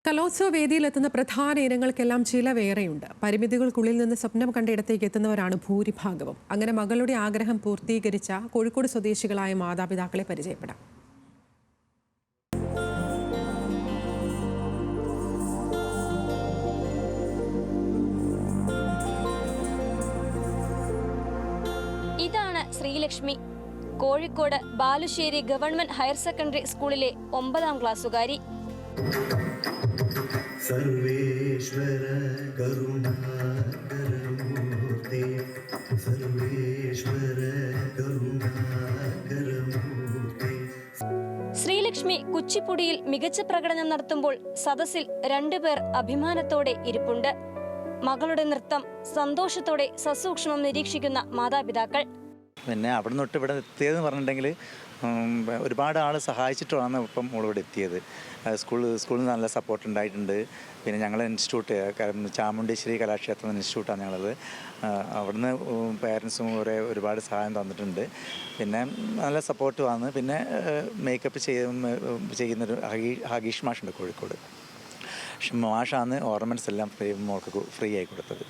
കലോത്സവ വേദിയിലെത്തുന്ന പ്രധാന ഇനങ്ങൾക്കെല്ലാം ചിലവേറെയുണ്ട്. പരിമിതികൾക്കുള്ളിൽ നിന്ന് സ്വപ്നം കണ്ടിടത്തേക്ക് എത്തുന്നവരാണ് ഭൂരിഭാഗവും. അങ്ങനെ മകളുടെ ആഗ്രഹം പൂർത്തീകരിച്ച കോഴിക്കോട് സ്വദേശികളായ മാതാപിതാക്കളെ പരിചയപ്പെടാം. ഇതാണ് Sreelakshmi. Kozhikode Balussery government higher secondary സ്കൂളിലെ 9ാം ക്ലാസ്സുകാരി. സർവേശ്വര കരുണാകരമൂർത്തി, സർവേശ്വര കരുണാകരമൂർത്തി. ശ്രീലക്ഷ്മി കുച്ചിപ്പുടിയിൽ മികച്ച പ്രകടനം നടത്തുമ്പോൾ സദസ്സിൽ 2 പേർ അഭിമാനത്തോടെ ഇരിപ്പുണ്ട്. മകളുടെ നൃത്തം സന്തോഷത്തോടെ സസൂക്ഷ്മം നിരീക്ഷിക്കുന്ന മാതാപിതാക്കൾ. പിന്നെ അവിടെ തൊട്ട് ഇവിടെ എത്തിയതെന്ന് പറഞ്ഞിട്ടുണ്ടെങ്കിൽ ഒരുപാട് ആൾ സഹായിച്ചിട്ടാണ് ഇപ്പം മോളിവിടെ എത്തിയത്. സ്കൂളിൽ നിന്ന് നല്ല സപ്പോർട്ട് ഉണ്ടായിട്ടുണ്ട്. പിന്നെ ഞങ്ങൾ ഇൻസ്റ്റിറ്റ്യൂട്ട് ചാമുണ്ടേശ്വരി കലാക്ഷേത്രം ഇൻസ്റ്റിറ്റ്യൂട്ടാണ് ഞങ്ങളത്. അവിടുന്ന് പേരൻസും ഒരുപാട് സഹായം തന്നിട്ടുണ്ട്. പിന്നെ നല്ല സപ്പോർട്ട് വന്ന് പിന്നെ മേക്കപ്പ് ചെയ്യുന്നൊരു ഹഗീഷ് മാഷുണ്ട് കോഴിക്കോട്. പക്ഷെ മാഷാണ് ഓർണമെൻറ്റ്സ് എല്ലാം മോൾക്ക് ഫ്രീ ആയി കൊടുത്തത്.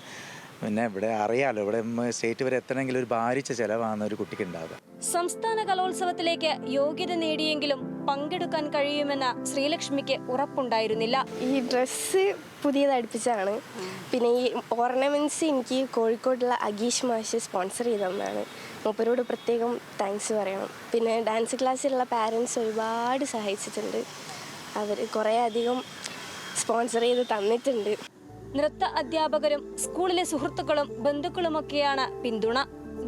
പിന്നെ ഇവിടെ അറിയാലോ, ഇവിടെ സ്റ്റേറ്റ് വരെ എത്തണമെങ്കിൽ ഒരു ഭാരിച്ച ചിലവാണ് ഒരു കുട്ടിക്ക് ഉണ്ടാവുക. സംസ്ഥാന കലോത്സവത്തിലേക്ക് യോഗ്യത നേടിയെങ്കിലും പങ്കെടുക്കാൻ കഴിയുമെന്ന ശ്രീലക്ഷ്മിക്ക് ഉറപ്പുണ്ടായിരുന്നില്ല. ഈ ഡ്രസ്സ് പുതിയത് അടുപ്പിച്ചാണ്. പിന്നെ ഈ ഓർണമെന്റ്സ് എനിക്ക് കോഴിക്കോടുള്ള അഗീഷ് മാഷ് സ്പോൺസർ ചെയ്തതാണ്. മൂപ്പരോട് പ്രത്യേകം താങ്ക്സ് പറയണം. പിന്നെ ഡാൻസ് ക്ലാസ്സിലുള്ള പാരൻസ് ഒരുപാട് സഹായിച്ചിട്ടുണ്ട്. അവർ കുറേ അധികം സ്പോൺസർ ചെയ്ത് തന്നിട്ടുണ്ട്. നൃത്ത അധ്യാപകരും സ്കൂളിലെ സുഹൃത്തുക്കളും ബന്ധുക്കളുമൊക്കെയാണ് പിന്തുണ.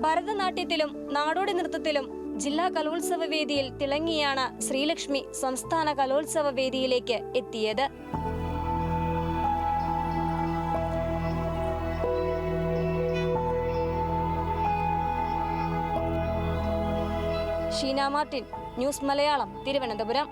ഭരതനാട്യത്തിലും നാടോടി നൃത്തത്തിലും ജില്ലാ കലോത്സവ വേദിയിൽ തിളങ്ങിയാണ് ശ്രീലക്ഷ്മി സംസ്ഥാന കലോത്സവ വേദിയിലേക്ക് എത്തിയത്. Sheena Martin, news Malayalam, Thiruvananthapuram.